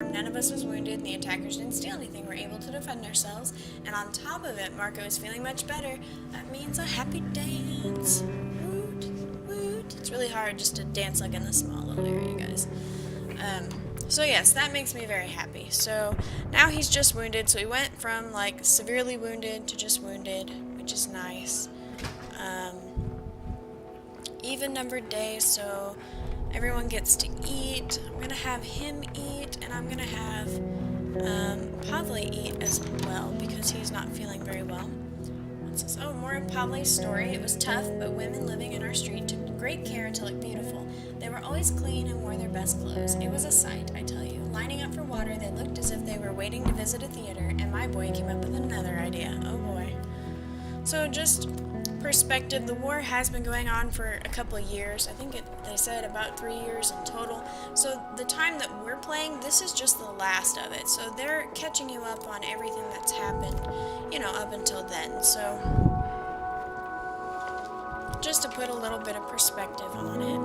None of us was wounded, and the attackers didn't steal anything. We're able to defend ourselves, and on top of it, Marco is feeling much better. That means a happy dance. Woot, woot. It's really hard just to dance like in this small little area, guys. So yes, that makes me very happy. So now he's just wounded, so he went from like severely wounded to just wounded, which is nice. Even numbered days, so everyone gets to eat. I'm gonna have him eat, and I'm gonna have Pavle eat as well because he's not feeling very well. What's this? Oh, more of Pavle's story. It was tough, but women living in our street took great care to look beautiful. They were always clean and wore their best clothes. It was a sight, I tell you. Lining up for water, they looked as if they were waiting to visit a theater, and my boy came up with another idea. Oh boy. So just perspective, the war has been going on for a couple of years. I think they said about 3 years in total. So the time that we're playing, this is just the last of it. So they're catching you up on everything that's happened, up until then. So just to put a little bit of perspective on it.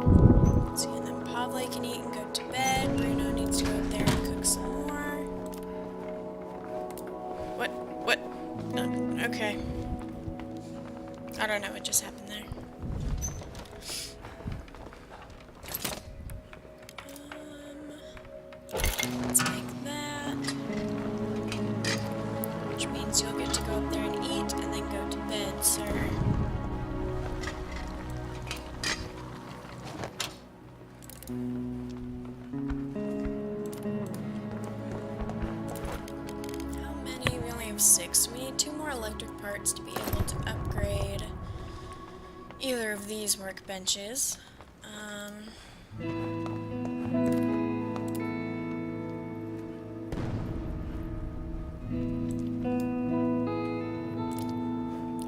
Let's see, and then Pavle can eat and go to bed. Bruno needs to go up there and cook some more. What? Okay. I don't know what just happened there. Let's make that. Which means you'll get to go up there and eat and then go to bed, sir. How many? We only have 6. We need 2 more electric parts to be able to upgrade either of these workbenches.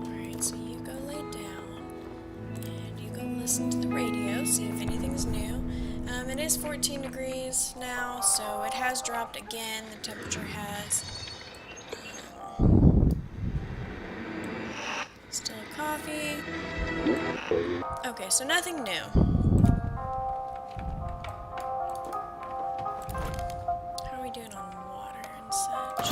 Alright, so you go lay down, and you go listen to the radio, see if anything's new. It is 14 degrees now, so it has dropped again. The temperature has. Still coffee. Okay, so nothing new. How are we doing on water and such?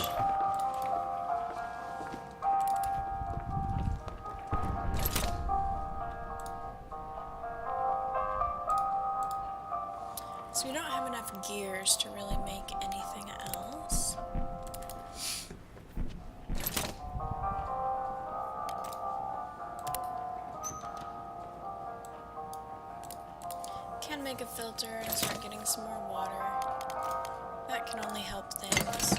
So we don't have enough gears to really make anything else. Can make a filter and start getting some more water. That can only help things.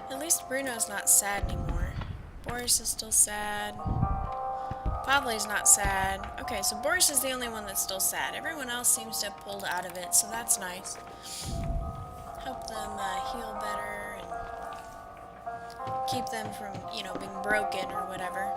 At least Bruno's not sad anymore. Boris is still sad. Pavle's not sad. Okay, so Boris is the only one that's still sad. Everyone else seems to have pulled out of it, so that's nice. Help them heal better and keep them from, being broken or whatever.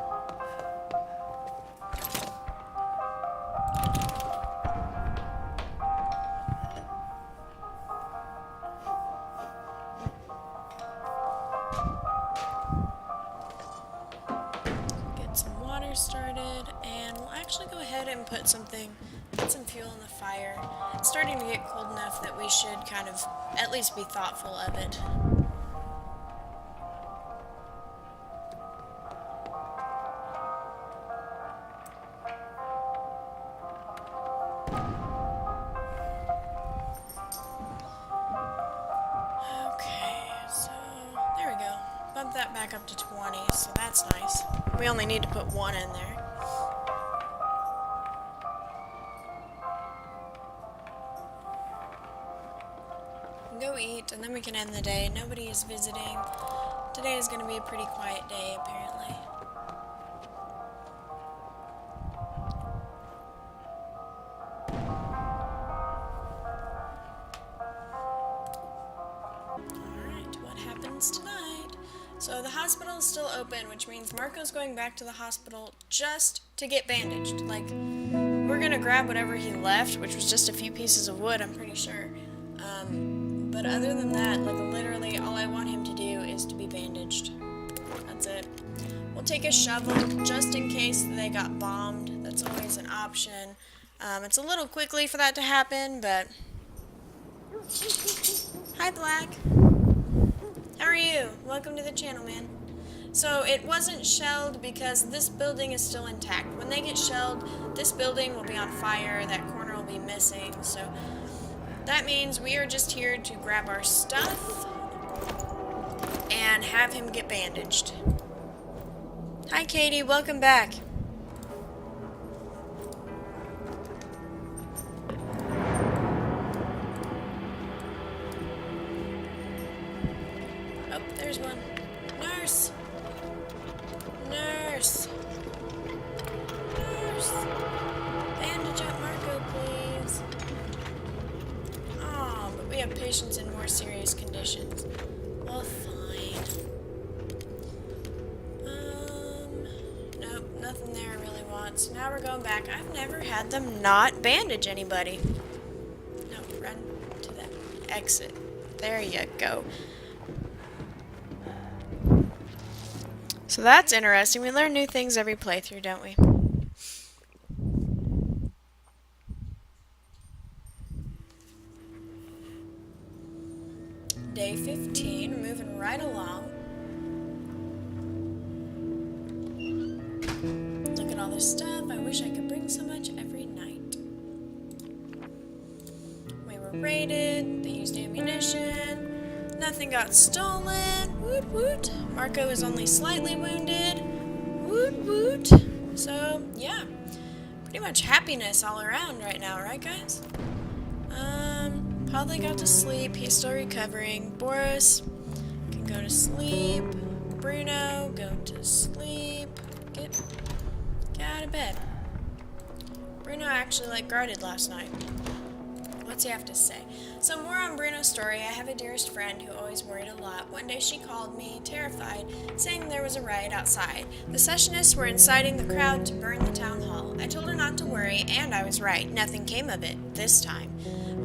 Started, and we'll actually go ahead and put some fuel in the fire. It's starting to get cold enough that we should kind of at least be thoughtful of it. Okay, so there we go. Bump that back up to 20, so that's nice. We only need to put 1 in there. Go eat, and then we can end the day. Nobody is visiting. Today is going to be a pretty quiet day, apparently. Alright, what happens tonight? So the hospital is still open, which means Marco's going back to the hospital just to get bandaged. Like, we're gonna grab whatever he left, which was just a few pieces of wood, I'm pretty sure. But other than that, like literally all I want him to do is to be bandaged. That's it. We'll take a shovel just in case they got bombed. That's always an option. It's a little quickly for that to happen, but... Hi, Black. How are you? Welcome to the channel, man. So it wasn't shelled because this building is still intact. When they get shelled, this building will be on fire, that corner will be missing, so that means we are just here to grab our stuff and have him get bandaged. Hi, Katie. Welcome back. Oh, there's one. Nurse! Nurse! Nurse! Bandage up Marco, please. Oh, but we have patients in more serious conditions. Well, fine. Nope, nothing there I really want. So now we're going back. I've never had them not bandage anybody. No, run to the exit. There you go. So that's interesting. We learn new things every playthrough, don't we? Day 15, moving right along. Look at all this stuff. I wish I could bring so much every night. We were raided. They used ammunition. Nothing got stolen. Woot woot. Marco is only slightly wounded. Woot woot. So, yeah. Pretty much happiness all around right now, right guys? Padley got to sleep. He's still recovering. Boris can go to sleep. Bruno, go to sleep. Get out of bed. Bruno actually guarded last night. What's he have to say? So more on Bruno's story. I have a dearest friend who always worried a lot. One day she called me, terrified, saying there was a riot outside. The sessionists were inciting the crowd to burn the town hall. I told her not to worry, and I was right. Nothing came of it, this time.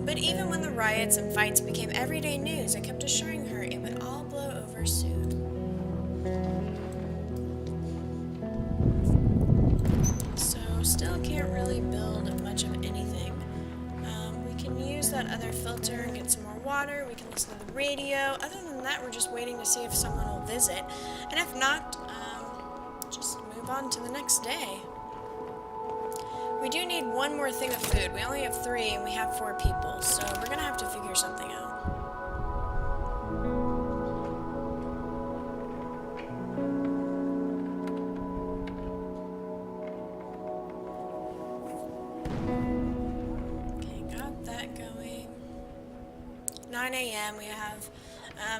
But even when the riots and fights became everyday news, I kept assuring her it would all blow over soon. So still can't really build much of anything. We can use that other filter and get some more water. We can listen to the radio. Other than that, we're just waiting to see if someone will visit. And if not, just move on to the next day. We do need one more thing of food. We only have 3 and we have 4 people, so we're gonna have to figure something out. Okay, got that going. 9 a.m. we have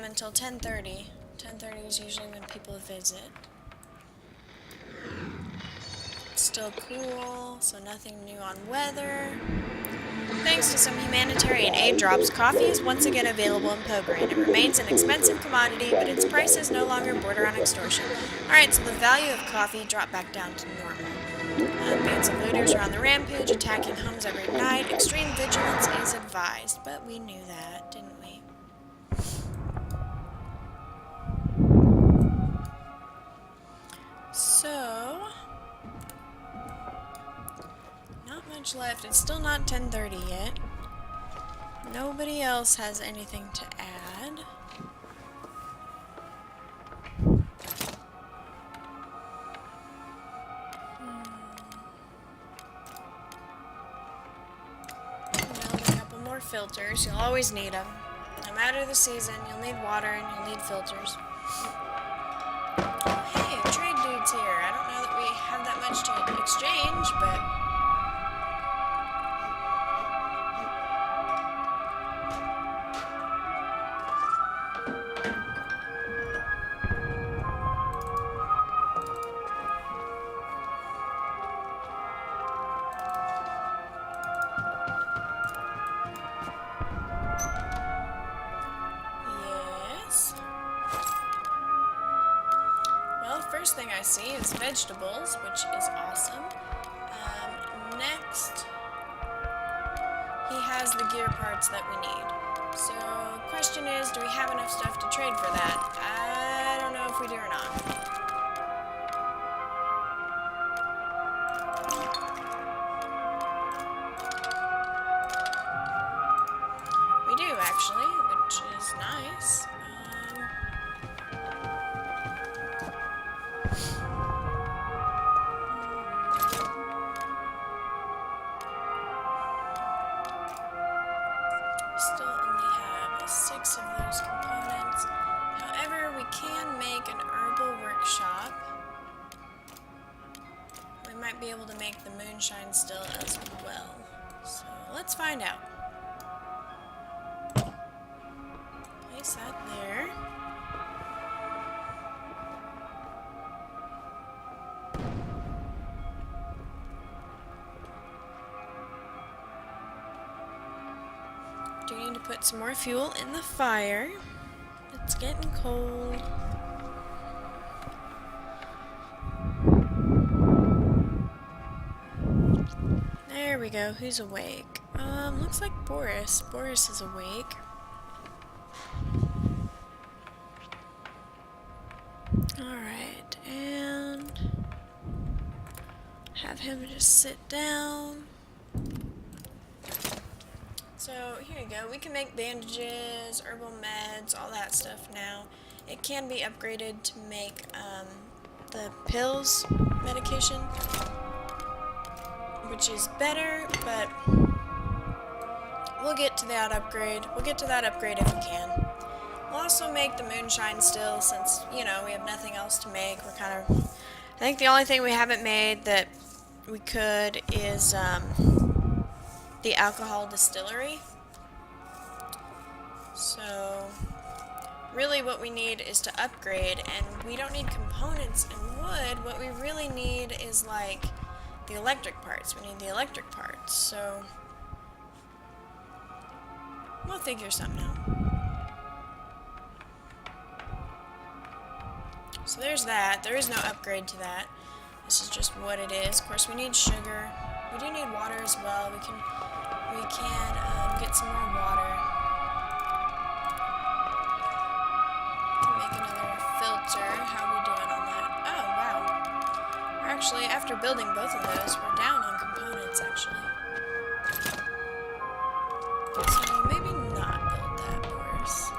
until 10:30. 10:30 is usually when people visit. Still cool, so nothing new on weather. Thanks to some humanitarian aid drops, coffee is once again available in Pogren. It remains an expensive commodity, but its prices no longer border on extortion. Alright, so the value of coffee dropped back down to normal. Bands of looters are on the rampage, attacking homes every night. Extreme vigilance is advised, but we knew that, didn't we? So... not much left. It's still not 10:30 yet. Nobody else has anything to add. Build a couple more filters. You'll always need them. No matter the season, you'll need water and you'll need filters. Hey, trade dude's here. I don't know that we have that much to exchange, but... first thing I see is vegetables, which is awesome. Next, has the gear parts that we need. So, question is, do we have enough stuff to trade for that? I don't know if we do or not. We do, actually, which is nice. Still only have 6 of those components. However, we can make an herbal workshop. We might be able to make the moonshine still as well. So let's find out. Place that there. Do need to put some more fuel in the fire. It's getting cold. There we go. Who's awake? Looks like Boris. Boris is awake. Alright, and have him just sit down. So here you go. We can make bandages, herbal meds, all that stuff now. It can be upgraded to make the pills medication, which is better, but we'll get to that upgrade. We'll get to that upgrade if we can. We'll also make the moonshine still, since, you know, we have nothing else to make. We're kind of... I think the only thing we haven't made that we could is the alcohol distillery. So really what we need is to upgrade, and we don't need components and wood. What we really need is like the electric parts. We need the electric parts, so we'll figure something out. So there's that. There is no upgrade to that. This is just what it is. Of course, we need sugar. We do need water as well. We can get some more water. We can make another filter. How are we doing on that? Oh, wow. We're actually, after building both of those, we're down on components, actually. So maybe not build that, Boris.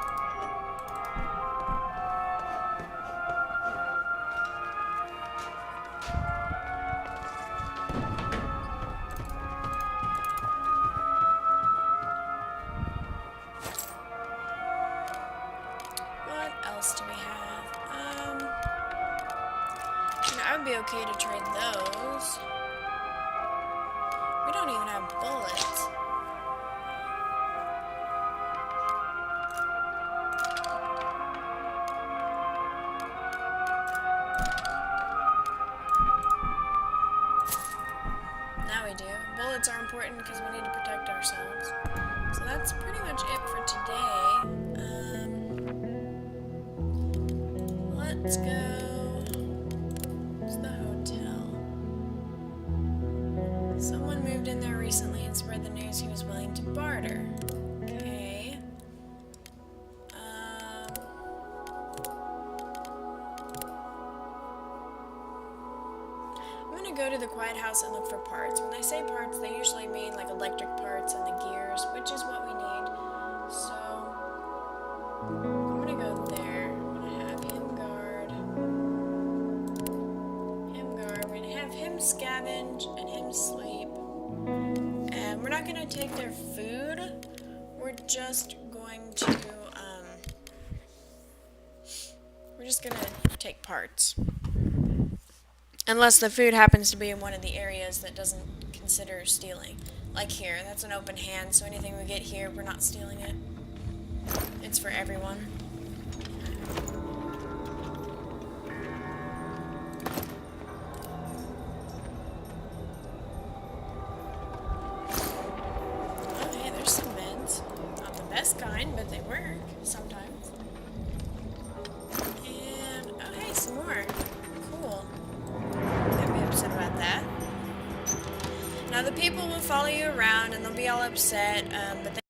Do we have? I would be okay to trade those. We don't even have bullets. Now we do. Bullets are important because we need to protect ourselves. So that's pretty much it for today. Let's go to the hotel. Someone moved in there recently and spread the news he was willing to barter. Okay. I'm gonna go to the quiet house and look for parts. When they say parts, they usually mean like electric parts and the gears, which is what we need. So I'm gonna go there. Scavenge and him sleep, and we're not going to take their food. We're just going to take parts, unless the food happens to be in one of the areas that doesn't consider stealing. Like here, that's an open hand, so anything we get here, we're not stealing it. It's for everyone. Kind, but they work sometimes. And oh hey, some more. Cool. Can't be upset about that. Now the people will follow you around and they'll be all upset, but